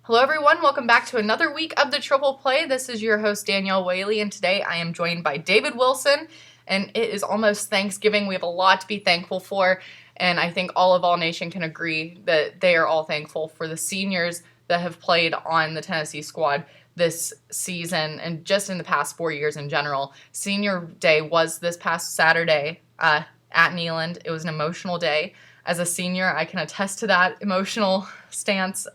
Hello, everyone. Welcome back to another week of the Triple Play. This is your host, Danielle Whaley, and today I am joined by David Wilson, and it is almost Thanksgiving. We have a lot to be thankful for, and I think all Nation can agree that they are all thankful for the seniors that have played on the Tennessee squad this season and just in the past 4 years in general. Senior Day was this past Saturday at Neyland. It was an emotional day. As a senior, I can attest to that emotional stance.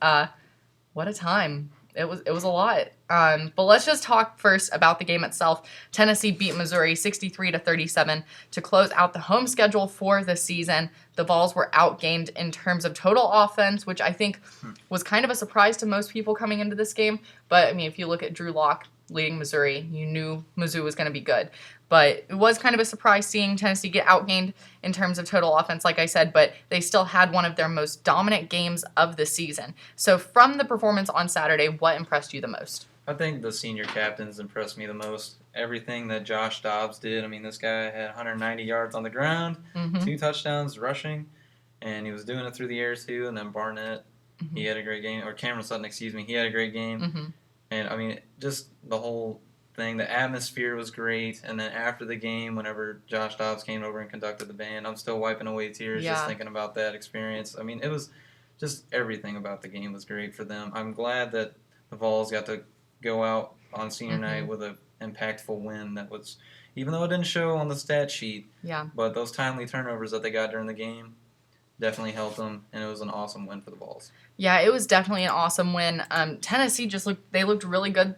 What a time. It was a lot. But let's just talk first about the game itself. Tennessee beat Missouri 63-37 to close out the home schedule for the season. The Vols were outgained in terms of total offense, which I think was kind of a surprise to most people coming into this game. But, I mean, if you look at Drew Lock leading Missouri, you knew Mizzou was going to be good. But it was kind of a surprise seeing Tennessee get outgained in terms of total offense, like I said, but they still had one of their most dominant games of the season. So from the performance on Saturday, what impressed you the most? I think the senior captains impressed me the most. Everything that Josh Dobbs did. I mean, this guy had 190 yards on the ground, 2 touchdowns rushing, and he was doing it through the air too. And then Barnett, he had a great game. Or Cameron Sutton, he had a great game. And, I mean, just the whole thing, the atmosphere was great. And then after the game, whenever Josh Dobbs came over and conducted the band, I'm still wiping away tears just thinking about that experience. I mean, it was just everything about the game was great for them. I'm glad that the Vols got to go out on senior night with an impactful win that was, even though it didn't show on the stat sheet, but those timely turnovers that they got during the game definitely helped them, and it was an awesome win for the Vols. Yeah, it was definitely an awesome win. Tennessee looked really good.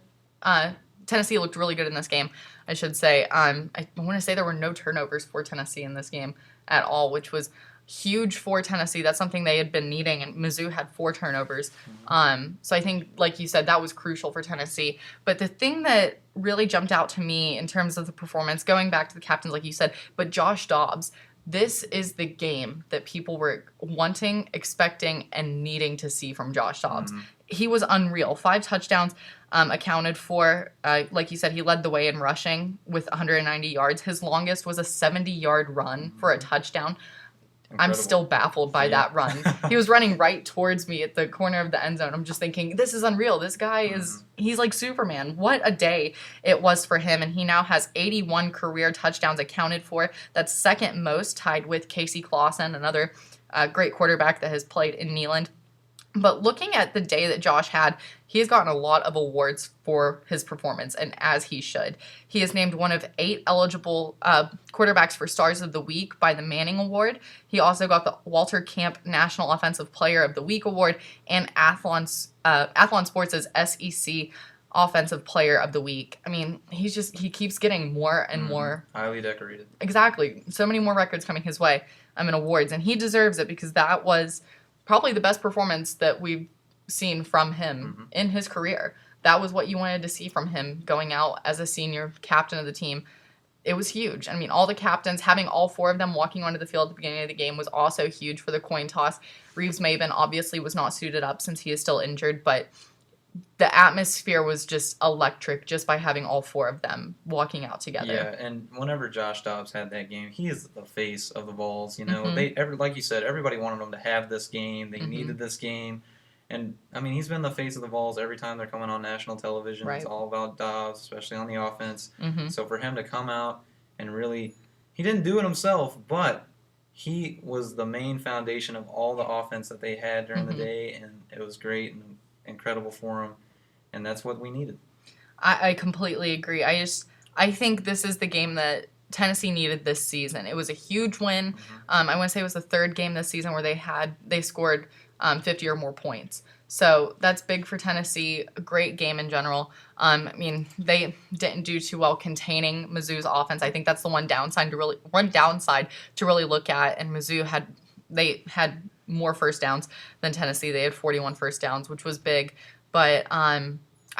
Tennessee looked really good in this game, I should say. I want to say there were no turnovers for Tennessee in this game at all, which was huge for Tennessee. That's something they had been needing, and Mizzou had 4 turnovers. So I think, like you said, that was crucial for Tennessee. But the thing that really jumped out to me in terms of the performance, going back to the captains, like you said, but Josh Dobbs, this is the game that people were wanting, expecting, and needing to see from Josh Dobbs. He was unreal. 5 touchdowns accounted for. Like you said, he led the way in rushing with 190 yards. His longest was a 70-yard run for a touchdown. Incredible. I'm still baffled by that run. He was running right towards me at the corner of the end zone. I'm just thinking, this is unreal. This guy he's like Superman. What a day it was for him. And he now has 81 career touchdowns accounted for. That's second most, tied with Casey Clausen, another great quarterback that has played in Neyland. But looking at the day that Josh had, he has gotten a lot of awards for his performance, and as he should. He is named one of 8 eligible quarterbacks for Stars of the Week by the Manning Award. He also got the Walter Camp National Offensive Player of the Week Award and Athlon Sports' SEC Offensive Player of the Week. I mean, he keeps getting more and more. Highly decorated. Exactly. So many more records coming his way in awards, and he deserves it because that was probably the best performance that we've seen from him in his career. That was what you wanted to see from him going out as a senior captain of the team. It was huge. I mean, all the captains, having all 4 of them walking onto the field at the beginning of the game was also huge for the coin toss. Reeves-Maben obviously was not suited up since he is still injured, but the atmosphere was just electric just by having all 4 of them walking out together. Yeah, and whenever Josh Dobbs had that game, he is the face of the Vols. You know, like you said, everybody wanted him to have this game. They needed this game. And, I mean, he's been the face of the Vols every time they're coming on national television. Right. It's all about Dobbs, especially on the offense. So for him to come out and really, he didn't do it himself, but he was the main foundation of all the offense that they had during the day, and it was great and incredible for him, and that's what we needed. I completely agree. I think this is the game that Tennessee needed this season. It was a huge win. I want to say it was the 3rd game this season where they scored 50 or more points. So that's big for Tennessee. A great game in general. I mean, they didn't do too well containing Mizzou's offense. I think that's the one downside to really look at. And Mizzou had more first downs than Tennessee. They had 41 first downs, which was big. But I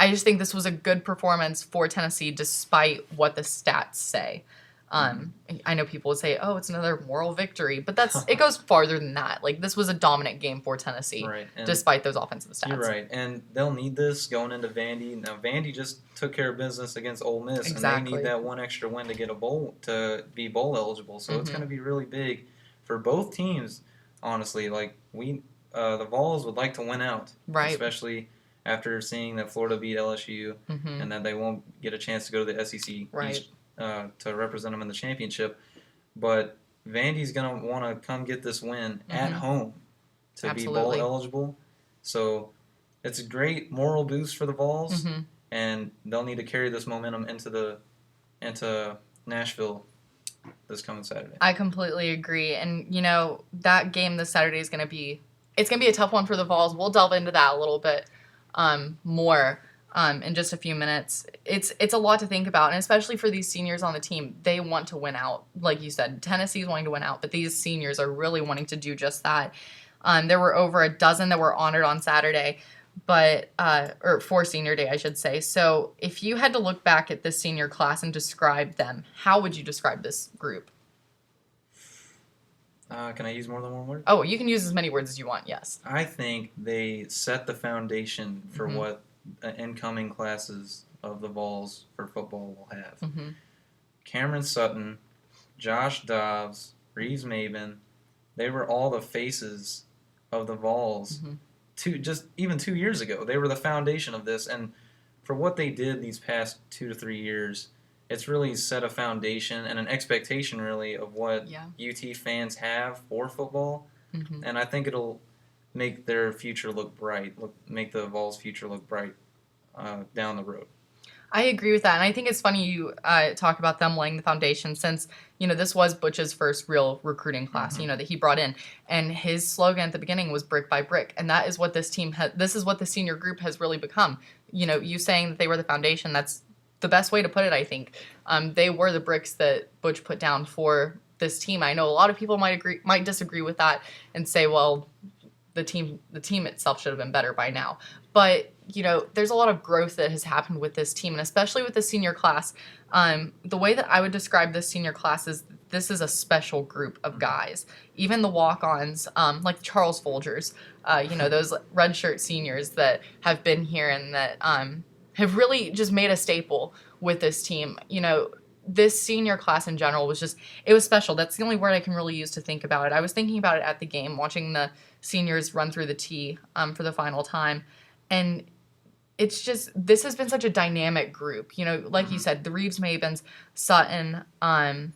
just think this was a good performance for Tennessee despite what the stats say. I know people would say, oh, it's another moral victory, but it goes farther than that. Like, this was a dominant game for Tennessee, despite those offensive stats. You're right, and they'll need this going into Vandy. Now, Vandy just took care of business against Ole Miss, and they need that one extra win to get to be bowl eligible. So it's going to be really big for both teams. Honestly, like the Vols would like to win out, especially after seeing that Florida beat LSU and that they won't get a chance to go to the SEC Right. to represent them in the championship. But Vandy's going to want to come get this win at home to be bowl eligible. So it's a great moral boost for the Vols, and they'll need to carry this momentum into Nashville this coming Saturday. I completely agree. And, that game this Saturday is going to be a tough one for the Vols. We'll delve into that a little bit more in just a few minutes. It's a lot to think about, and especially for these seniors on the team, they want to win out. Like you said, Tennessee's wanting to win out, but these seniors are really wanting to do just that. There were over a dozen that were honored on Saturday, or for Senior Day, I should say. So if you had to look back at this senior class and describe them, how would you describe this group? Can I use more than one word? Oh, you can use as many words as you want, yes. I think they set the foundation for what incoming classes of the Vols for football will have. Cameron Sutton, Josh Dobbs, Reeves Maben, they were all the faces of the Vols even 2 years ago. They were the foundation of this, and for what they did these past 2 to 3 years, it's really set a foundation and an expectation, really, of what UT fans have for football. And I think it'll make their future look bright, make the Vols' future look bright down the road. I agree with that, and I think it's funny you talk about them laying the foundation since, this was Butch's first real recruiting class, that he brought in, and his slogan at the beginning was brick by brick, and that is what this team this is what the senior group has really become. You saying that they were the foundation, that's the best way to put it, I think. They were the bricks that Butch put down for this team. I know a lot of people might disagree with that and say, well, the team itself should have been better by now. But, there's a lot of growth that has happened with this team, and especially with the senior class. The way that I would describe this senior class is this is a special group of guys. Even the walk-ons, like Charles Folgers, those redshirt seniors that have been here and that have really just made a staple with this team. This senior class in general it was special. That's the only word I can really use to think about it. I was thinking about it at the game, watching the seniors run through the tee for the final time. And it's just, this has been such a dynamic group. Like you said, the Reeves Mabens, Sutton, and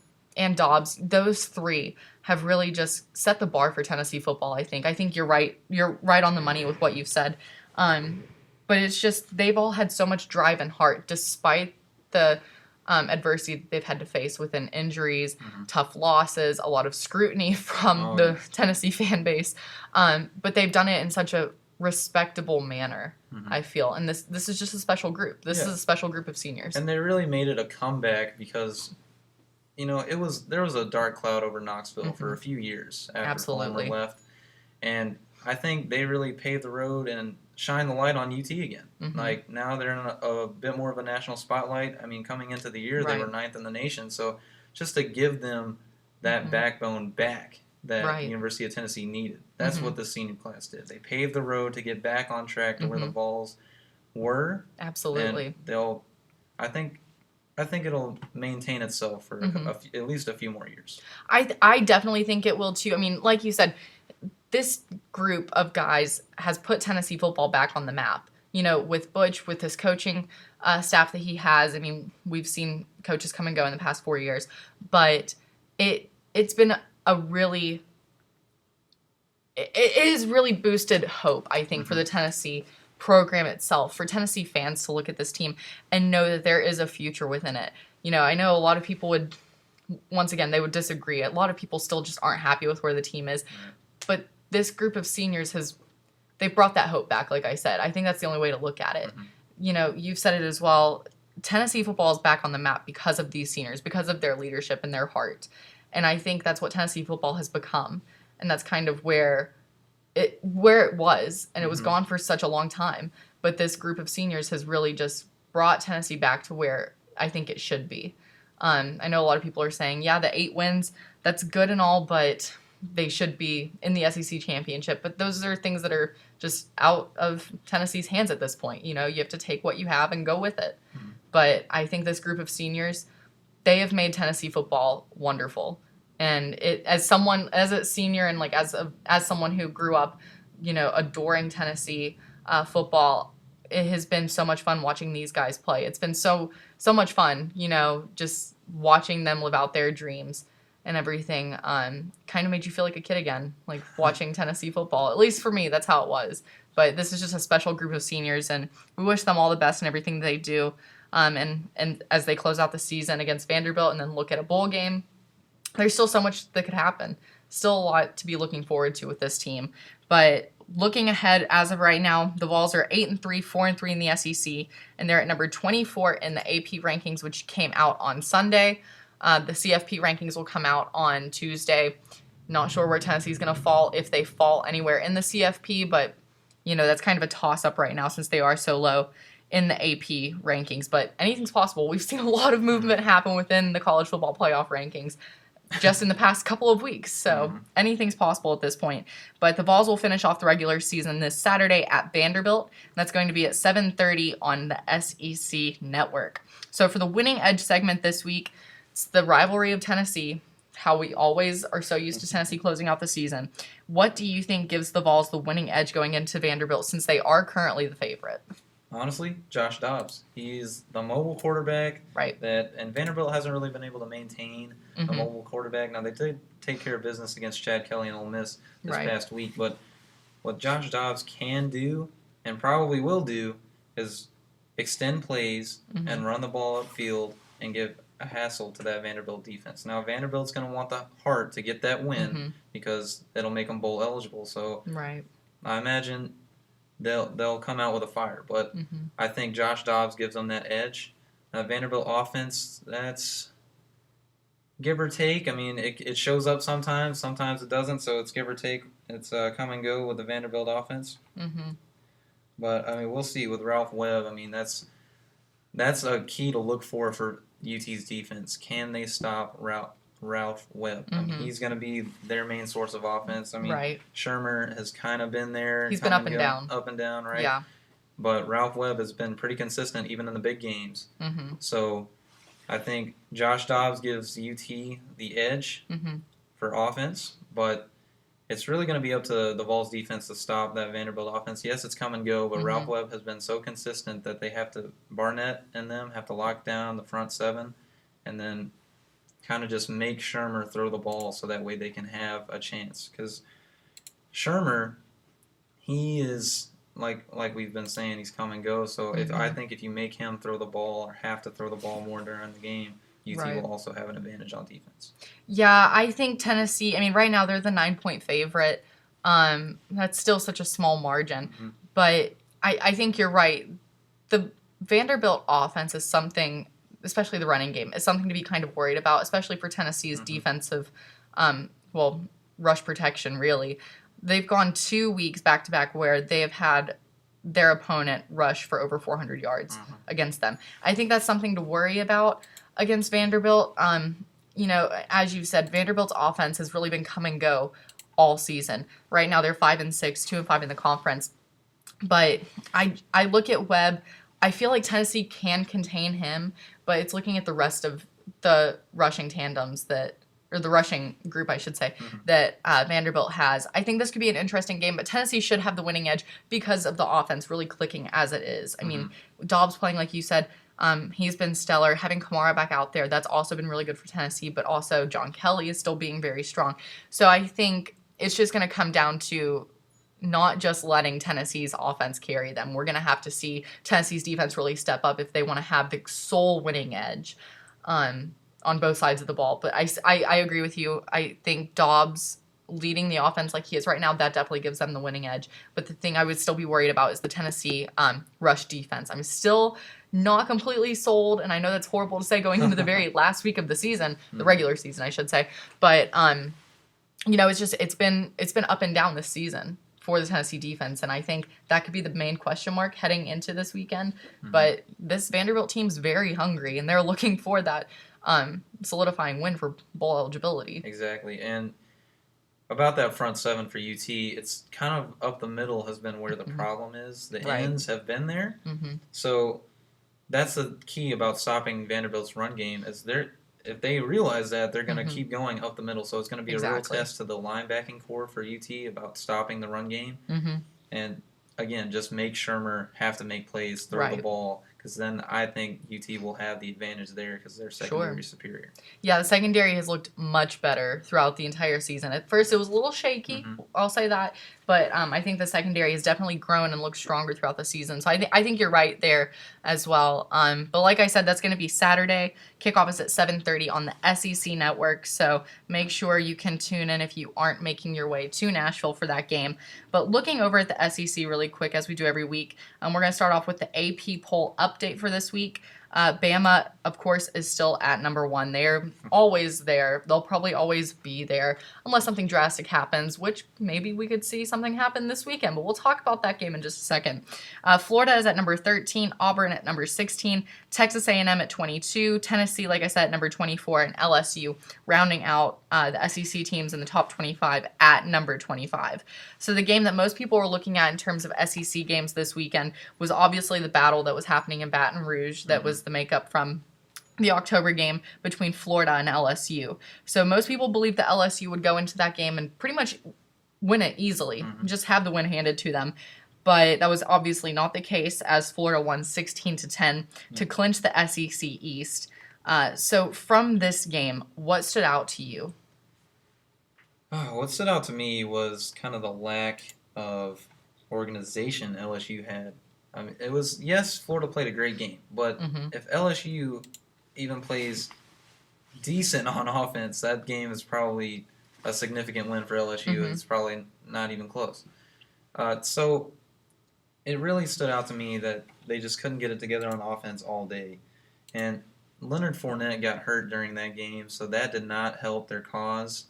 Dobbs, those three have really just set the bar for Tennessee football, I think. I think you're right. You're right on the money with what you've said. But it's just, they've all had so much drive and heart despite the adversity that they've had to face within injuries, tough losses, a lot of scrutiny from the Tennessee fan base. But they've done it in such a respectable manner, I feel. And this is just a special group. This is a special group of seniors. And they really made it a comeback because, there was a dark cloud over Knoxville for a few years after Palmer left. And I think they really paved the road and shine the light on UT again. Like, now they're in a bit more of a national spotlight. I mean, coming into the year, they were 9th in the nation. So just to give them that backbone back that University of Tennessee needed. That's what the senior class did. They paved the road to get back on track to where the Vols were. Absolutely. And I think it'll maintain itself for at least a few more years. I definitely think it will too. I mean, like you said, this group of guys has put Tennessee football back on the map. With Butch, with his coaching staff that he has. I mean, we've seen coaches come and go in the past 4 years, but it's been it has really boosted hope, I think, for the Tennessee program itself, for Tennessee fans to look at this team and know that there is a future within it. I know a lot of people would, once again, they would disagree. A lot of people still just aren't happy with where the team is, but this group of seniors they've brought that hope back, like I said. I think that's the only way to look at it. You've said it as well. Tennessee football is back on the map because of these seniors, because of their leadership and their heart. And I think that's what Tennessee football has become. And that's kind of where it was. And it was gone for such a long time. But this group of seniors has really just brought Tennessee back to where I think it should be. I know a lot of people are saying, the 8 wins, that's good and all, but they should be in the SEC championship. But those are things that are just out of Tennessee's hands at this point. You have to take what you have and go with it. But I think this group of seniors, they have made Tennessee football wonderful. And as a senior and like as someone who grew up, adoring Tennessee football, it has been so much fun watching these guys play. It's been so much fun, just watching them live out their dreams and everything. Kind of made you feel like a kid again, like watching Tennessee football. At least for me, that's how it was. But this is just a special group of seniors, and we wish them all the best in everything they do. And as they close out the season against Vanderbilt and then look at a bowl game, there's still so much that could happen. Still a lot to be looking forward to with this team. But looking ahead, as of right now, the Vols are 8-3, 4-3 in the SEC, and they're at number 24 in the AP rankings, which came out on Sunday. The CFP rankings will come out on Tuesday. Not sure where Tennessee's going to fall, if they fall anywhere in the CFP, but that's kind of a toss-up right now since they are so low in the AP rankings. But anything's possible. We've seen a lot of movement happen within the college football playoff rankings just in the past couple of weeks. So anything's possible at this point. But the Vols will finish off the regular season this Saturday at Vanderbilt. That's going to be at 7:30 on the SEC network. So for the winning edge segment this week, it's the rivalry of Tennessee, how we always are so used to Tennessee closing out the season. What do you think gives the Vols the winning edge going into Vanderbilt since they are currently the favorite? Honestly, Josh Dobbs. He's the mobile quarterback. Right. And Vanderbilt hasn't really been able to maintain a mobile quarterback. Now, they did take care of business against Chad Kelly and Ole Miss this past week, but what Josh Dobbs can do and probably will do is extend plays and run the ball upfield and give a hassle to that Vanderbilt defense. Now, Vanderbilt's going to want the heart to get that win because it'll make them bowl eligible. So I imagine they'll come out with a fire. But I think Josh Dobbs gives them that edge. Vanderbilt offense, that's give or take. I mean, it shows up sometimes it doesn't. So it's give or take. It's come and go with the Vanderbilt offense. But I mean, we'll see with Ralph Webb. I mean, that's a key to look for UT's defense. Can they stop Ralph Webb? I mean, he's going to be their main source of offense. I mean, Shermer has kind of been there. He's been up and down. Up and down, right? Yeah. But Ralph Webb has been pretty consistent even in the big games. So I think Josh Dobbs gives UT the edge for offense, but it's really going to be up to the Vols defense to stop that Vanderbilt offense. Yes, it's come and go, but Ralph Webb has been so consistent that they have to, Barnett and them have to lock down the front seven and then kind of just make Shermer throw the ball so that way they can have a chance. Because Shermer, he is, like we've been saying, he's come and go. So I think if you make him throw the ball or have to throw the ball more during the game, UT will also have an advantage on defense. Yeah, I think Tennessee, I mean, right now they're the 9-point favorite. That's still such a small margin. But I think you're right. The Vanderbilt offense is something, especially the running game, is something to be kind of worried about, especially for Tennessee's defensive, rush protection, really. They've gone 2 weeks back-to-back where they have had their opponent rush for over 400 yards against them. I think that's something to worry about against Vanderbilt. As you said, Vanderbilt's offense has really been come and go all season. Right now they're 5-6, 2-5 in the conference. But I look at Webb. I feel like Tennessee can contain him, but it's looking at the rest of the rushing tandems or the rushing group, I should say, that Vanderbilt has. I think this could be an interesting game, but Tennessee should have the winning edge because of the offense really clicking as it is. I mean, Dobbs playing, like you said, he's been stellar. Having Kamara back out there, that's also been really good for Tennessee, but also John Kelly is still being very strong. So I think it's just going to come down to not just letting Tennessee's offense carry them. We're going to have to see Tennessee's defense really step up if they want to have the sole winning edge on both sides of the ball. But I agree with you. I think Dobbs leading the offense like he is right now, that definitely gives them the winning edge. But the thing I would still be worried about is the Tennessee rush defense. I'm still not completely sold, and I know that's horrible to say going into the very last week of the season, the regular season, I should say. But it's been up and down this season for the Tennessee defense, and I think that could be the main question mark heading into this weekend. But this Vanderbilt team's very hungry, and they're looking for that solidifying win for bowl eligibility. Exactly, and about that front seven for UT, it's kind of up the middle has been where the problem is. The ends have been there, so that's the key about stopping Vanderbilt's run game. Is if they realize that, they're going to keep going up the middle. So it's going to be a real test to the linebacking core for UT about stopping the run game. And again, just make Shermer have to make plays, throw the ball, because then I think UT will have the advantage there because their secondary is superior. Yeah, the secondary has looked much better throughout the entire season. At first, it was a little shaky, I'll say that, but I think the secondary has definitely grown and looked stronger throughout the season. So I think you're right there as well. But like I said, that's going to be Saturday. Kickoff is at 7:30 on the SEC network, so make sure you can tune in if you aren't making your way to Nashville for that game. But looking over at the SEC really quick, as we do every week, we're going to start off with the AP poll update for this week. Bama, of course, is still at number 1. They're always there. They'll probably always be there unless something drastic happens, which maybe we could see something happen this weekend, but we'll talk about that game in just a second. Florida is at number 13, Auburn at number 16, Texas A&M at 22, Tennessee, like I said, at number 24, and LSU rounding out the SEC teams in the top 25 at number 25. So the game that most people were looking at in terms of SEC games this weekend was obviously the battle that was happening in Baton Rouge that was the makeup from the October game between Florida and LSU. So most people believe that LSU would go into that game and pretty much win it easily, just have the win handed to them. But that was obviously not the case, as Florida won 16-10 to clinch the SEC East. So from this game, what stood out to you? What stood out to me was kind of the lack of organization LSU had. I mean, it was, yes, Florida played a great game, but if LSU even plays decent on offense, that game is probably a significant win for LSU. It's probably not even close. So it really stood out to me that they just couldn't get it together on offense all day. And Leonard Fournette got hurt during that game, so that did not help their cause.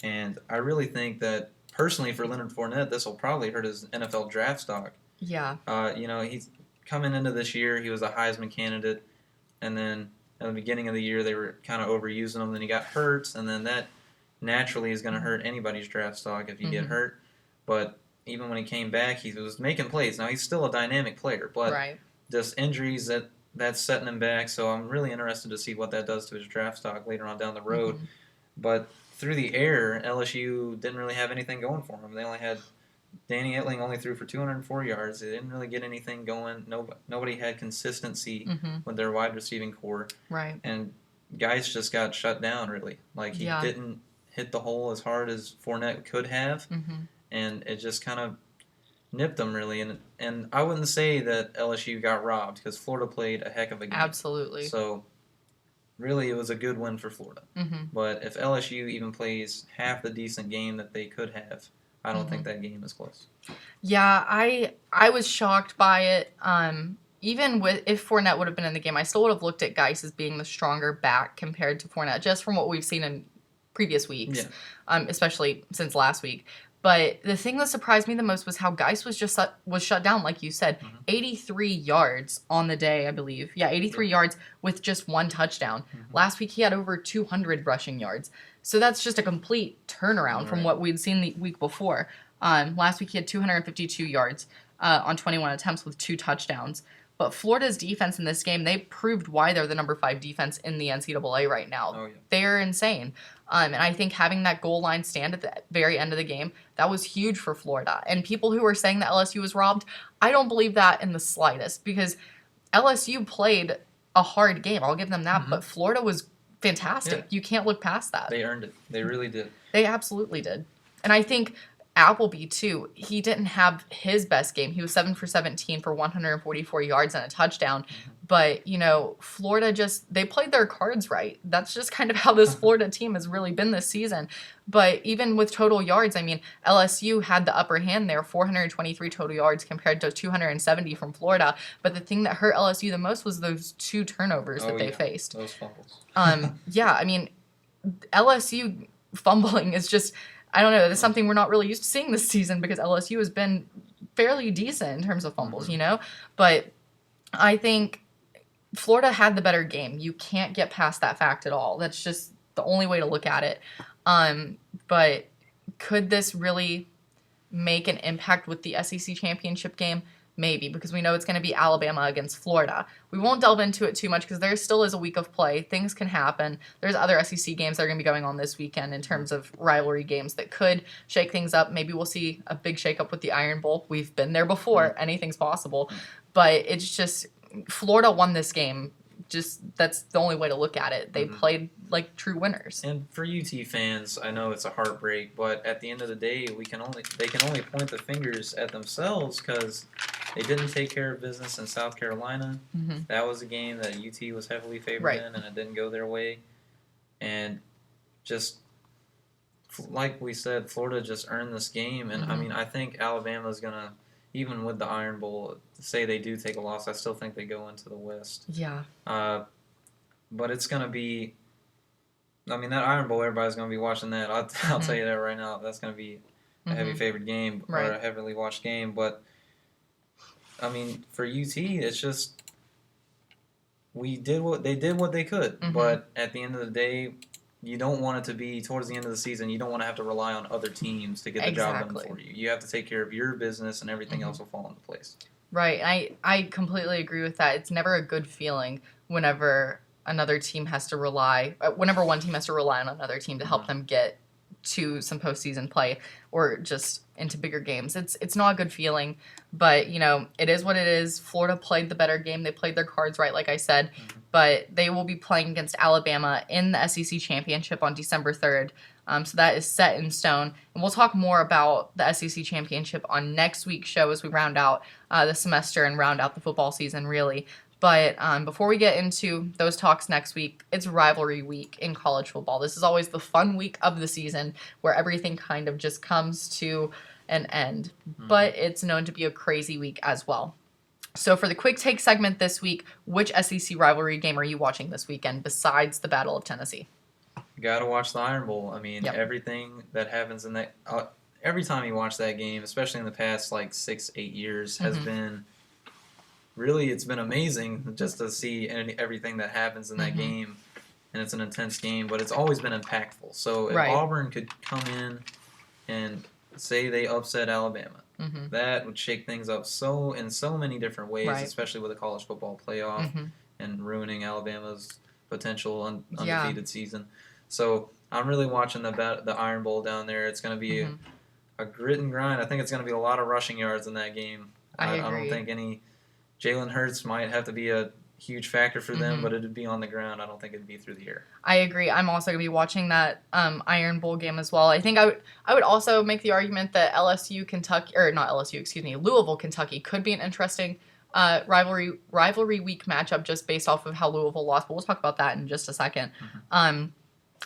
And I really think that, personally, for Leonard Fournette, this will probably hurt his NFL draft stock. Yeah. He's coming into this year, he was a Heisman candidate, and then at the beginning of the year, they were kind of overusing him. Then he got hurt, and then that naturally is going to hurt anybody's draft stock if you get hurt. But even when he came back, he was making plays. Now, he's still a dynamic player, but just injuries, that's setting him back. So I'm really interested to see what that does to his draft stock later on down the road. But through the air, LSU didn't really have anything going for them. They only had Danny Etling only threw for 204 yards. They didn't really get anything going. Nobody had consistency with their wide receiving core. Right. And guys just got shut down, really. Like, he didn't hit the hole as hard as Fournette could have, and it just kind of nipped them, really. And I wouldn't say that LSU got robbed, because Florida played a heck of a game. Absolutely. So, really, it was a good win for Florida. But if LSU even plays half the decent game that they could have, I don't think that game is close. Yeah, I was shocked by it. Even if Fournette would have been in the game, I still would have looked at Geis as being the stronger back compared to Fournette, just from what we've seen in previous weeks, especially since last week. But the thing that surprised me the most was how Geis was just was shut down, like you said. 83 yards on the day, I believe. Yeah, 83 yards with just 1 touchdown. Last week he had over 200 rushing yards. So that's just a complete turnaround from what we'd seen the week before. Last week he had 252 yards on 21 attempts with 2 touchdowns. But Florida's defense in this game, they proved why they're the number 5 defense in the NCAA right now. They're insane. And I think having that goal line stand at the very end of the game, that was huge for Florida. And people who are saying that LSU was robbed, I don't believe that in the slightest, because LSU played a hard game. I'll give them that. But Florida was fantastic. Yeah. You can't look past that. They earned it. They really did. They absolutely did. And I think Appleby, too, he didn't have his best game. He was 7 for 17 for 144 yards and a touchdown. But, Florida they played their cards right. That's just kind of how this Florida team has really been this season. But even with total yards, I mean, LSU had the upper hand there, 423 total yards compared to 270 from Florida. But the thing that hurt LSU the most was those 2 turnovers that they faced. Those fumbles. I mean, LSU fumbling is just, I don't know, that's something we're not really used to seeing this season, because LSU has been fairly decent in terms of fumbles, But I think Florida had the better game. You can't get past that fact at all. That's just the only way to look at it. But could this really make an impact with the SEC championship game? maybe, because we know it's going to be Alabama against Florida. We won't delve into it too much because there still is a week of play. Things can happen. There's other SEC games that are going to be going on this weekend in terms of rivalry games that could shake things up. Maybe we'll see a big shakeup with the Iron Bowl. We've been there before. Anything's possible. But it's just, Florida won this game. Just, that's the only way to look at it. They played like true winners. And for UT fans, I know it's a heartbreak, but at the end of the day, they can only point the fingers at themselves because they didn't take care of business in South Carolina. That was a game that UT was heavily favored in, and it didn't go their way. And just like we said, Florida just earned this game. And I mean, I think Alabama's gonna, even with the Iron Bowl, say they do take a loss, I still think they go into the West. Yeah. But it's going to be, I mean, that Iron Bowl, everybody's going to be watching that. I'll tell you that right now. That's going to be a heavy favored game or a heavily watched game. But, I mean, for UT, it's just, they did what they could. But at the end of the day, you don't want it to be towards the end of the season. You don't want to have to rely on other teams to get the job done for you. You have to take care of your business, and everything else will fall into place. Right. I completely agree with that. It's never a good feeling whenever another team has to rely, whenever one team has to rely on another team to help them get to some postseason play or just into bigger games. It's not a good feeling, but, you know, it is what it is. Florida played the better game. They played their cards right, like I said, but they will be playing against Alabama in the SEC Championship on December 3rd. So that is set in stone. And we'll talk more about the SEC Championship on next week's show as we round out the semester and round out the football season, really. But before we get into those talks next week, it's rivalry week in college football. This is always the fun week of the season where everything kind of just comes to an end. But it's known to be a crazy week as well. So for the quick take segment this week, which SEC rivalry game are you watching this weekend besides the Battle of Tennessee? You got to watch the Iron Bowl. I mean, everything that happens in that, every time you watch that game, especially in the past like 6-8 years, has been really, it's been amazing just to see everything that happens in that game. And it's an intense game, but it's always been impactful. So if Auburn could come in and say they upset Alabama, that would shake things up in so many different ways, especially with a college football playoff and ruining Alabama's potential undefeated season. So I'm really watching the Iron Bowl down there. It's going to be a grit and grind. I think it's going to be a lot of rushing yards in that game. I don't think any Jalen Hurts might have to be a huge factor for them, but it'd be on the ground. I don't think it'd be through the air. I agree. I'm also going to be watching that Iron Bowl game as well. I think I would also make the argument that Louisville, Kentucky could be an interesting rivalry week matchup just based off of how Louisville lost, but we'll talk about that in just a second.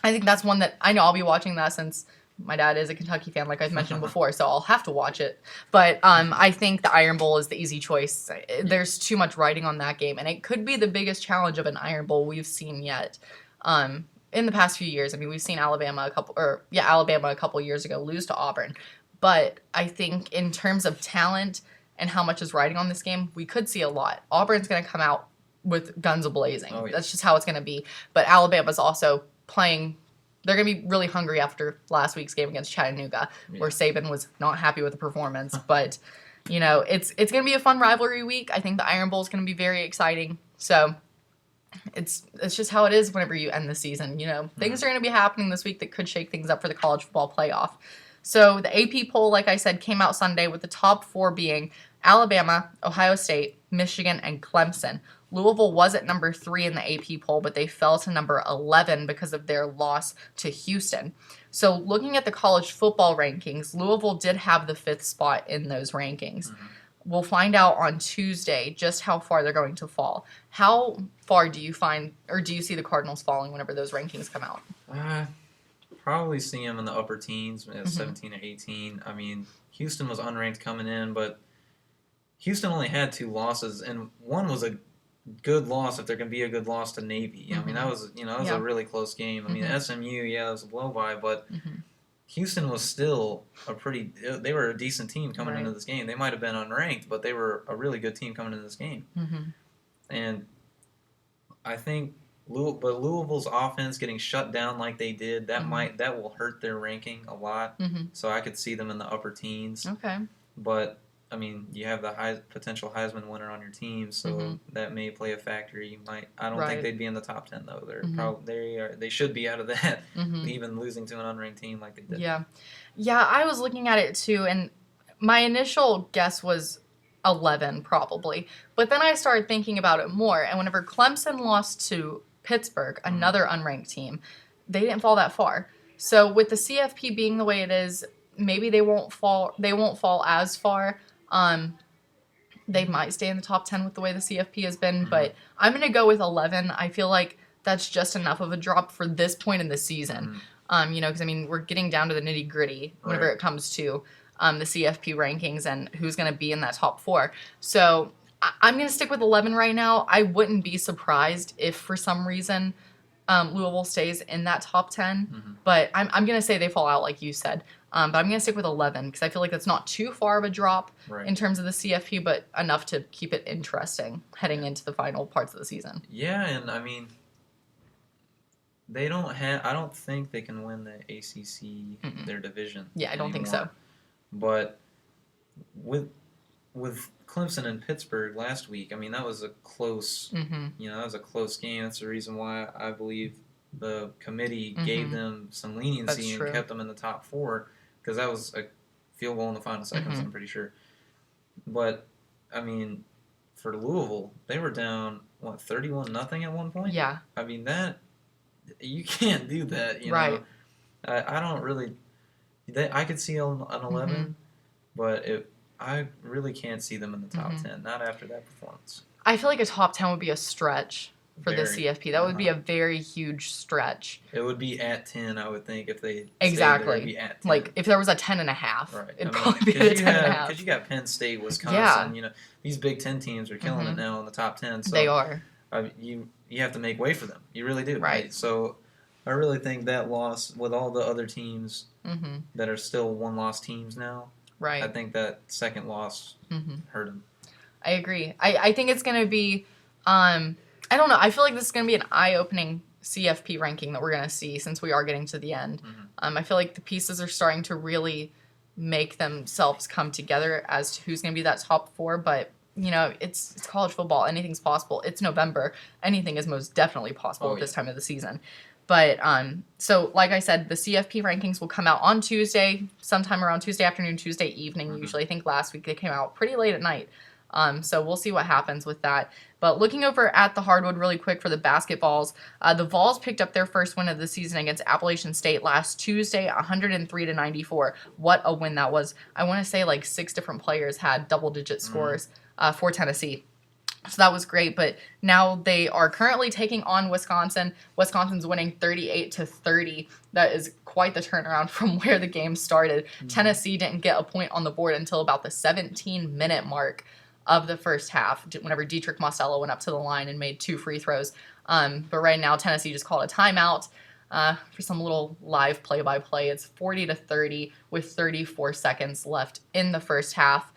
I think that's one that I know I'll be watching that since my dad is a Kentucky fan, like I've mentioned before, so I'll have to watch it. But I think the Iron Bowl is the easy choice. There's too much riding on that game, and it could be the biggest challenge of an Iron Bowl we've seen yet. In the past few years, I mean, we've seen Alabama a couple years ago lose to Auburn. But I think in terms of talent and how much is riding on this game, we could see a lot. Auburn's going to come out with guns a-blazing. Oh, yeah. That's just how it's going to be. But Alabama's also playing. They're going to be really hungry after last week's game against Chattanooga, where Saban was not happy with the performance. But, you know, it's going to be a fun rivalry week. I think the Iron Bowl is going to be very exciting. So it's just how it is whenever you end the season. You know, things are going to be happening this week that could shake things up for the college football playoff. So the AP poll, like I said, came out Sunday with the top 4 being Alabama, Ohio State, Michigan, and Clemson. Louisville was at number 3 in the AP poll, but they fell to number 11 because of their loss to Houston. So looking at the college football rankings, Louisville did have the 5th spot in those rankings. We'll find out on Tuesday just how far they're going to fall. How far do you see the Cardinals falling whenever those rankings come out? Probably see them in the upper teens, 17 or 18. I mean, Houston was unranked coming in, but Houston only had 2 losses, and one was a good loss if there can be a good loss to Navy. I mean, that was a really close game. I mean, SMU, it was a blow by, but Houston was still they were a decent team coming into this game. They might have been unranked, but they were a really good team coming into this game. And I think Louisville's offense getting shut down like they did, that will hurt their ranking a lot. So I could see them in the upper teens. Okay. But I mean, you have the potential Heisman winner on your team, so that may play a factor. I don't think they'd be in the top 10 though. They should be out of that, even losing to an unranked team like they did. Yeah. I was looking at it too, and my initial guess was 11 probably, but then I started thinking about it more. And whenever Clemson lost to Pittsburgh, another unranked team, they didn't fall that far. So with the CFP being the way it is, maybe they won't fall. They won't fall as far. They might stay in the top 10 with the way the CFP has been, but I'm going to go with 11. I feel like that's just enough of a drop for this point in the season. Because, I mean, we're getting down to the nitty gritty whenever it comes to the CFP rankings and who's going to be in that top 4. So I'm going to stick with 11 right now. I wouldn't be surprised if for some reason Louisville stays in that top 10, but I'm going to say they fall out like you said. But I'm going to stick with 11 because I feel like that's not too far of a drop in terms of the CFP, but enough to keep it interesting heading into the final parts of the season. Yeah, and I mean, I don't think they can win the ACC, their division. Yeah, I don't think so. But with Clemson and Pittsburgh last week, I mean, that was a close, that was a close game. That's the reason why I believe the committee gave them some leniency and kept them in the top 4, because that was a field goal in the final seconds, I'm pretty sure. But, I mean, for Louisville, they were down, 31-0 at one point? Yeah. I mean, you can't do that, you know. I don't really, I could see an 11, but I really can't see them in the top 10, not after that performance. I feel like a top 10 would be a stretch for the CFP. That would be a very huge stretch. It would be at 10, I would think, if they exactly. It'd be at 10. Like, if there was a 10.5, it'd probably be a 10.5. Because you got Penn State, Wisconsin, these Big Ten teams are killing it now in the top 10. So they are. You have to make way for them. You really do. Right. So I really think that loss, with all the other teams that are still one-loss teams now, I think that second loss hurt them. I agree. I think it's going to be, I don't know. I feel like this is going to be an eye-opening CFP ranking that we're going to see since we are getting to the end. I feel like the pieces are starting to really make themselves come together as to who's going to be that top 4. But, it's college football. Anything's possible. It's November. Anything is most definitely possible at this time of the season. But, so like I said, the CFP rankings will come out on Tuesday, sometime around Tuesday afternoon, Tuesday evening. Usually, I think last week they came out pretty late at night. So we'll see what happens with that. But looking over at the hardwood really quick for the basketballs, the Vols picked up their first win of the season against Appalachian State last Tuesday, 103-94. What a win that was. I want to say like 6 different players had double-digit scores for Tennessee. So that was great, but now they are currently taking on Wisconsin. Wisconsin's winning 38-30. That is quite the turnaround from where the game started. Tennessee didn't get a point on the board until about the 17-minute mark of the first half, whenever Dietrich Mostello went up to the line and made 2 free throws. But right now, Tennessee just called a timeout for some little live play-by-play. It's 40-30 with 34 seconds left in the first half.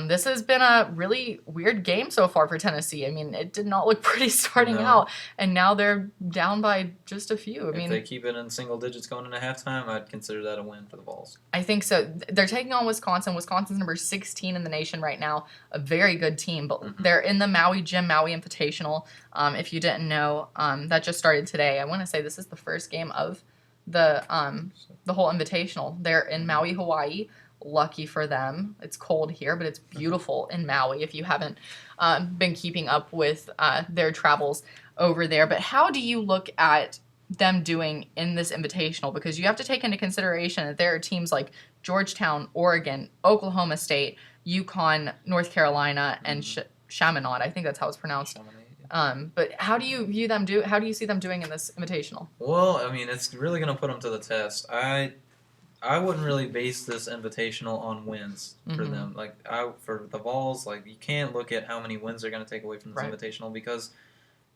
This has been a really weird game so far for Tennessee. I mean, it did not look pretty starting out, and now they're down by just a few. If they keep it in single digits going into halftime, I'd consider that a win for the Vols. I think so. They're taking on Wisconsin. Wisconsin's number 16 in the nation right now. A very good team, but they're in the Maui Invitational. If you didn't know, that just started today. I want to say this is the first game of the whole Invitational. They're in Maui, Hawaii. Lucky for them. It's cold here, but it's beautiful in Maui if you haven't been keeping up with their travels over there. But how do you look at them doing in this invitational? Because you have to take into consideration that there are teams like Georgetown, Oregon, Oklahoma State, UConn, North Carolina, and Chaminade. I think that's how it's pronounced. But how do you view them how do you see them doing in this invitational? Well, I mean, it's really going to put them to the test. I wouldn't really base this invitational on wins for them. Like, for the Vols, like, you can't look at how many wins they're going to take away from this invitational, because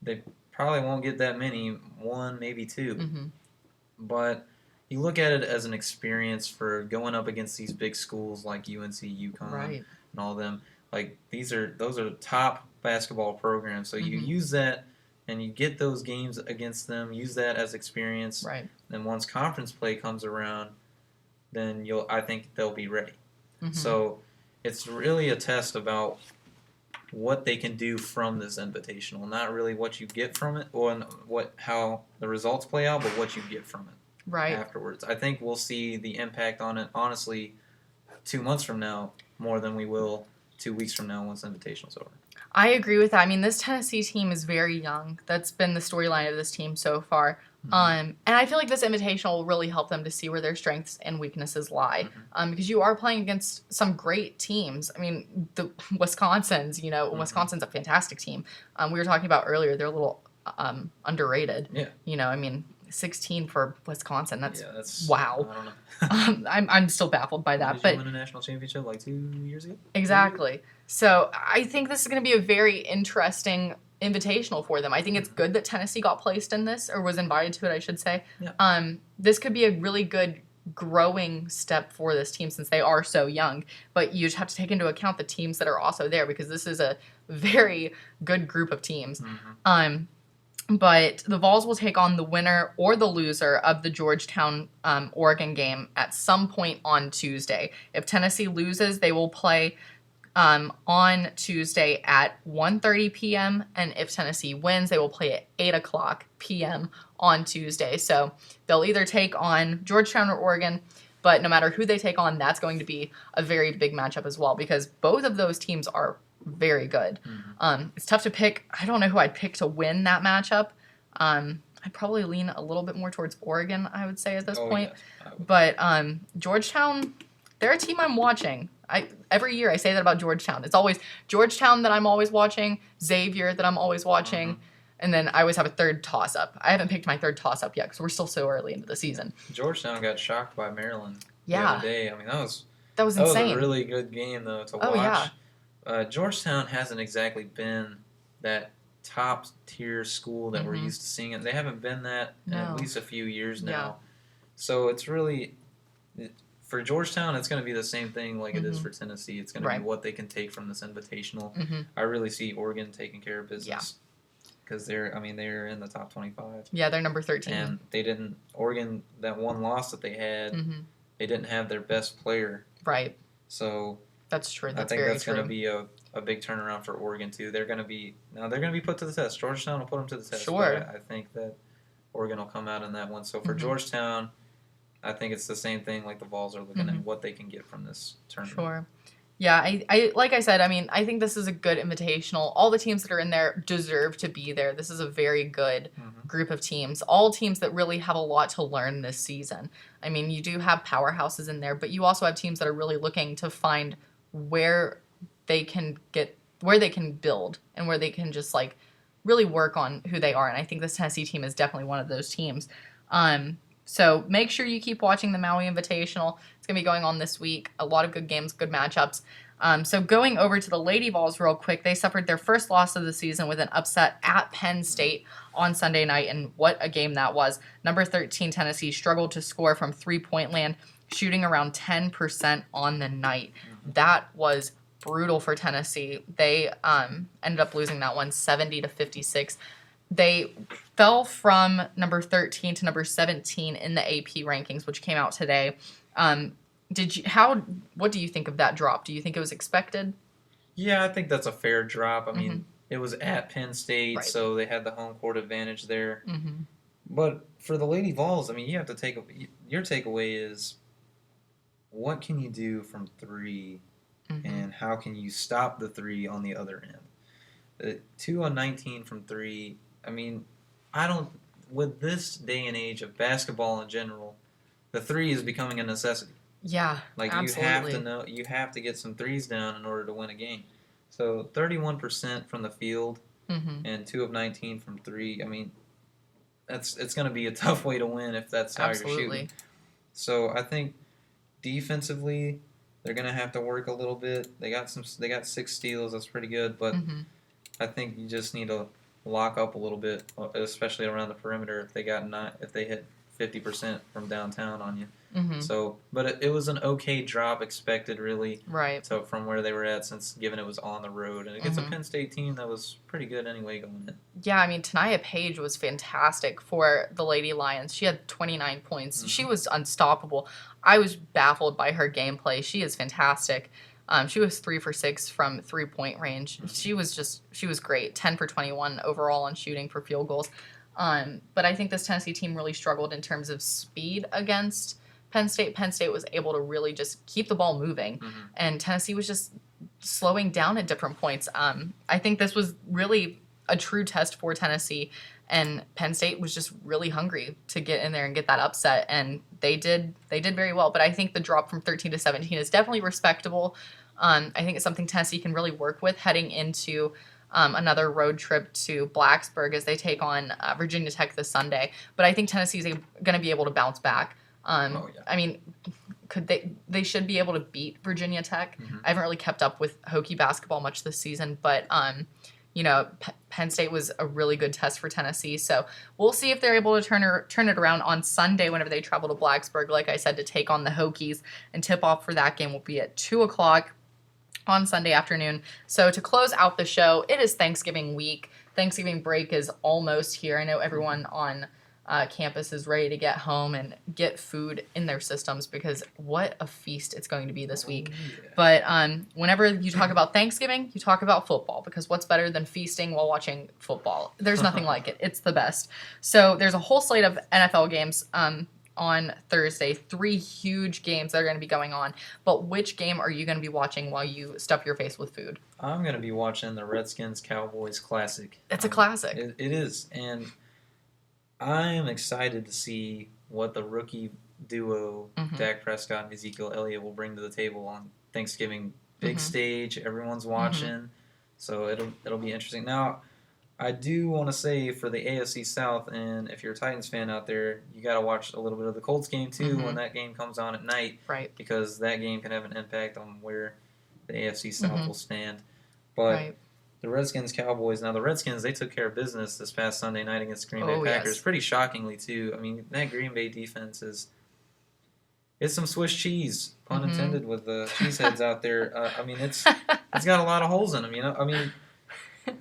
they probably won't get that many, 1, maybe 2. But you look at it as an experience for going up against these big schools like UNC, UConn, and all them. Like, those are top basketball programs. So you use that and you get those games against them, use that as experience. And once conference play comes around, then I think they'll be ready. So it's really a test about what they can do from this invitational, not really what you get from it or how the results play out, but what you get from it afterwards. I think we'll see the impact on it, honestly, 2 months from now more than we will 2 weeks from now once the invitational's over. I agree with that. I mean, this Tennessee team is very young. That's been the storyline of this team so far. And I feel like this invitational will really help them to see where their strengths and weaknesses lie. Because you are playing against some great teams. I mean, the Wisconsin's a fantastic team. We were talking about earlier, they're a little underrated. Yeah. I mean, 16 for Wisconsin. That's wow. I don't know. I'm still baffled by that. Did you win a national championship like 2 years ago? Exactly. So I think this is going to be a very interesting invitational for them. I think it's good that Tennessee got placed in this, or was invited to it, I should say. Yeah. This could be a really good growing step for this team since they are so young. But you just have to take into account the teams that are also there, because this is a very good group of teams. But the Vols will take on the winner or the loser of the Georgetown, Oregon game at some point on Tuesday. If Tennessee loses, they will play on Tuesday at 1:30 p.m. And if Tennessee wins, they will play at 8 o'clock p.m. on Tuesday. So they'll either take on Georgetown or Oregon, but no matter who they take on, that's going to be a very big matchup as well, because both of those teams are very good. It's tough to pick. I don't know who I'd pick to win that matchup. I'd probably lean a little bit more towards Oregon, I would say, at this point. Yes, but Georgetown, they're a team I'm watching. Every year I say that about Georgetown. It's always Georgetown that I'm always watching, Xavier that I'm always watching, and then I always have a third toss-up. I haven't picked my third toss-up yet because we're still so early into the season. Georgetown got shocked by Maryland the other day. I mean, that was insane. Was a really good game, though, to watch. Georgetown hasn't exactly been that top-tier school that we're used to seeing. They haven't been that in at least a few years now. Yeah. So it's really... For Georgetown, it's going to be the same thing like it is for Tennessee. It's going to be what they can take from this invitational. I really see Oregon taking care of business because they're in the top 25. Yeah, they're number 13. And Oregon, that one loss that they had, they didn't have their best player. Right. So that's true. I think that's going to be a big turnaround for Oregon too. They're going to be put to the test. Georgetown will put them to the test. Sure. But I think that Oregon will come out in that one. So for Georgetown, I think it's the same thing like the Vols are looking at what they can get from this tournament. Sure. Yeah, I like I said, I think this is a good invitational. All the teams that are in there deserve to be there. This is a very good group of teams. All teams that really have a lot to learn this season. I mean, you do have powerhouses in there, but you also have teams that are really looking to find where they can build and where they can just like really work on who they are. And I think this Tennessee team is definitely one of those teams. So make sure you keep watching the Maui Invitational. It's going to be going on this week. A lot of good games, good matchups. So going over to the Lady Vols real quick, they suffered their first loss of the season with an upset at Penn State on Sunday night, and what a game that was. Number 13 Tennessee struggled to score from three-point land, shooting around 10% on the night. That was brutal for Tennessee. They ended up losing that one 70-56. They fell from number 13 to number 17 in the AP rankings, which came out today. What do you think of that drop? Do you think it was expected? Yeah, I think that's a fair drop. I mean, it was at Penn State, so they had the home court advantage there. But for the Lady Vols, I mean, you have to your takeaway is what can you do from three, and how can you stop the three on the other end? 2 on 19 from three. I mean, with this day and age of basketball in general, the three is becoming a necessity. Yeah, like absolutely. you have to get some threes down in order to win a game. So 31% from the field and 2 of 19 from three. I mean, it's going to be a tough way to win if that's how you're shooting. So I think defensively they're going to have to work a little bit. They got 6 steals. That's pretty good, but I think you just need to lock up a little bit, especially around the perimeter if they hit 50% from downtown on you. So, but it was an okay drop expected, really. Right. So from where they were at, since given it was on the road, and against a Penn State team that was pretty good anyway going in. Yeah, I mean, Tania Page was fantastic for the Lady Lions. She had 29 points. She was unstoppable. I was baffled by her gameplay. She is fantastic. She was 3 for 6 from 3-point range. She was great. 10 for 21 overall on shooting for field goals. But I think this Tennessee team really struggled in terms of speed against Penn State. Penn State was able to really just keep the ball moving, and Tennessee was just slowing down at different points. I think this was really a true test for Tennessee, and Penn State was just really hungry to get in there and get that upset, and they did very well. But I think the drop from 13 to 17 is definitely respectable. I think it's something Tennessee can really work with heading into another road trip to Blacksburg as they take on Virginia Tech this Sunday. But I think Tennessee's going to be able to bounce back. I mean, they should be able to beat Virginia Tech. I haven't really kept up with Hokie basketball much this season, but Penn State was a really good test for Tennessee. So we'll see if they're able to turn it around on Sunday whenever they travel to Blacksburg, like I said, to take on the Hokies. And tip-off for that game will be at 2 o'clock on Sunday afternoon. So to close out the show, it is Thanksgiving week. Thanksgiving break is almost here. I know everyone on campus is ready to get home and get food in their systems because what a feast it's going to be this week. Yeah. But whenever you talk about Thanksgiving, you talk about football because what's better than feasting while watching football? There's nothing like it. It's the best. So there's a whole slate of NFL games on Thursday, 3 huge games that are going to be going on. But which game are you going to be watching while you stuff your face with food? I'm going to be watching the Redskins-Cowboys Classic. It's a classic. It is, and I am excited to see what the rookie duo, Dak Prescott and Ezekiel Elliott, will bring to the table on Thanksgiving. Big stage, everyone's watching, so it'll be interesting. Now, I do want to say for the AFC South, and if you're a Titans fan out there, you got to watch a little bit of the Colts game too when that game comes on at night, right? Because that game can have an impact on where the AFC South will stand. But the Redskins-Cowboys. Now, the Redskins, they took care of business this past Sunday night against Green Bay Packers. Yes. Pretty shockingly, too. I mean, that Green Bay defense it's some Swiss cheese, pun intended, with the cheeseheads out there. I mean, it's got a lot of holes in them, you know? I mean,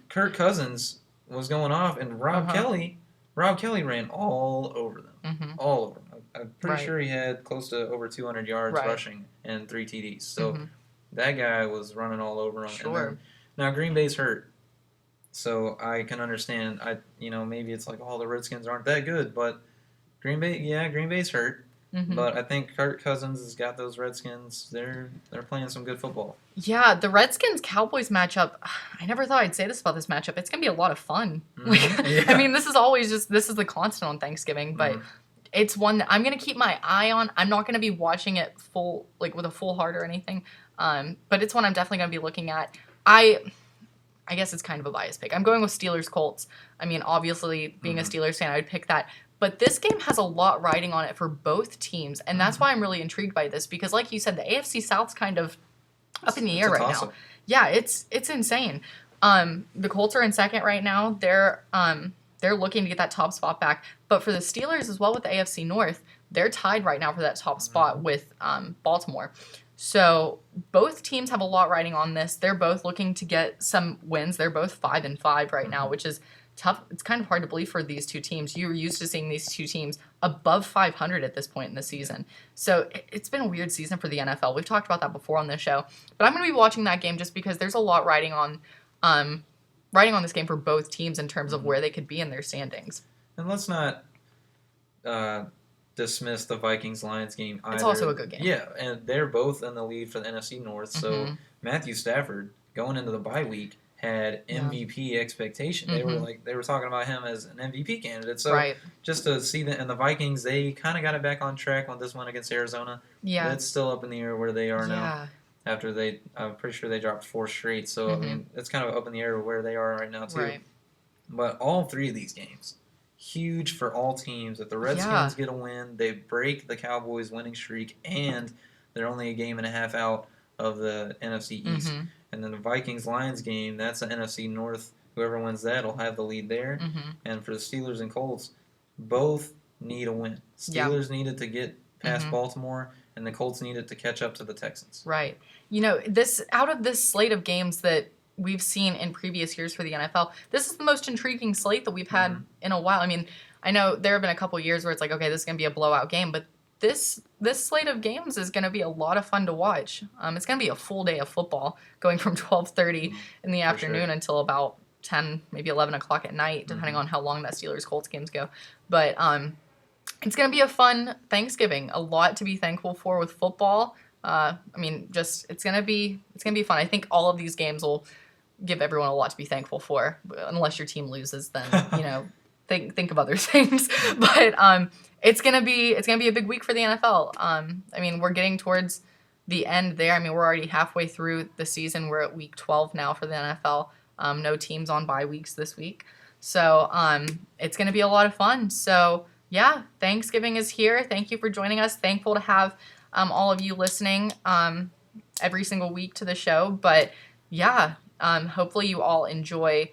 Kirk Cousins was going off, and Rob Kelly ran all over them. All over them. I'm pretty sure he had close to over 200 yards rushing and 3 TDs. So that guy was running all over them. Sure. Now, Green Bay's hurt, so I can understand. Maybe it's like, the Redskins aren't that good, but Green Bay's hurt. But I think Kirk Cousins has got those Redskins. They're playing some good football. Yeah, the Redskins-Cowboys matchup, I never thought I'd say this about this matchup. It's going to be a lot of fun. I mean, this is the constant on Thanksgiving, but it's one that I'm going to keep my eye on. I'm not going to be watching it with a full heart or anything, but it's one I'm definitely going to be looking at. I guess it's kind of a biased pick. I'm going with Steelers-Colts. I mean, obviously, being a Steelers fan, I would pick that. But this game has a lot riding on it for both teams, and that's why I'm really intrigued by this because, like you said, the AFC South's kind of up in the air right now. Yeah, it's insane. The Colts are in second right now. They're looking to get that top spot back. But for the Steelers as well with the AFC North, they're tied right now for that top spot with Baltimore. So both teams have a lot riding on this. They're both looking to get some wins. They're both 5-5 right now, which is tough. It's kind of hard to believe for these two teams. You're used to seeing these two teams above 500 at this point in the season. So it's been a weird season for the NFL. We've talked about that before on this show. But I'm going to be watching that game just because there's a lot riding on this game for both teams in terms of where they could be in their standings. And let's not dismiss the Vikings-Lions game either. It's also a good game. Yeah, and they're both in the lead for the NFC North. So Matthew Stafford, going into the bye week, had MVP expectation. They were talking about him as an MVP candidate. So just to see that, and the Vikings, they kind of got it back on track on this one against Arizona. Yeah, it's still up in the air where they are now. After I'm pretty sure they dropped 4 straight. So I mean, it's kind of up in the air where they are right now too. Right. But all 3 of these games, huge for all teams. If the Redskins get a win, they break the Cowboys' winning streak, and they're only a game and a half out of the NFC East. And then the Vikings-Lions game, that's the NFC North. Whoever wins that will have the lead there. And for the Steelers and Colts, both need a win. Steelers needed to get past Baltimore, and the Colts needed to catch up to the Texans. Right. Out of this slate of games that we've seen in previous years for the NFL, this is the most intriguing slate that we've had in a while. I mean, I know there have been a couple years where it's like, okay, this is going to be a blowout game, but this slate of games is going to be a lot of fun to watch. It's going to be a full day of football, going from 12:30 in the afternoon until about 10, maybe 11 o'clock at night, depending on how long that Steelers-Colts games go. But it's going to be a fun Thanksgiving. A lot to be thankful for with football. It's going to be fun. I think all of these games will give everyone a lot to be thankful for. Unless your team loses, then think of other things. But it's gonna be a big week for the NFL. We're getting towards the end there. We're already halfway through the season. We're at week 12 now for the NFL. No teams on bye weeks this week, so it's gonna be a lot of fun. So yeah, Thanksgiving is here. Thank you for joining us. Thankful to have all of you listening every single week to the show. But yeah, hopefully you all enjoy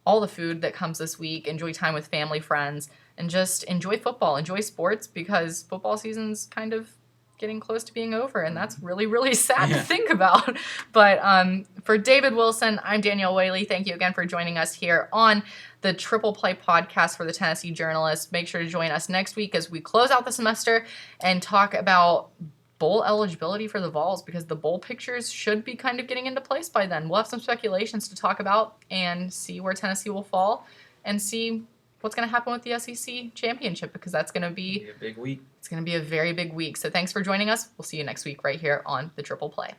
all the food that comes this week, enjoy time with family, friends, and just enjoy football, enjoy sports, because football season's kind of getting close to being over, and that's really, really sad to think about. But for David Wilson, I'm Danielle Whaley. Thank you again for joining us here on the Triple Play podcast for the Tennessee Journalist. Make sure to join us next week as we close out the semester and talk about bowl eligibility for the Vols, because the bowl pictures should be kind of getting into place by then. We'll have some speculations to talk about and see where Tennessee will fall and see what's going to happen with the SEC championship, because that's going to be a big week. It's going to be a very big week. So thanks for joining us. We'll see you next week right here on the Triple Play.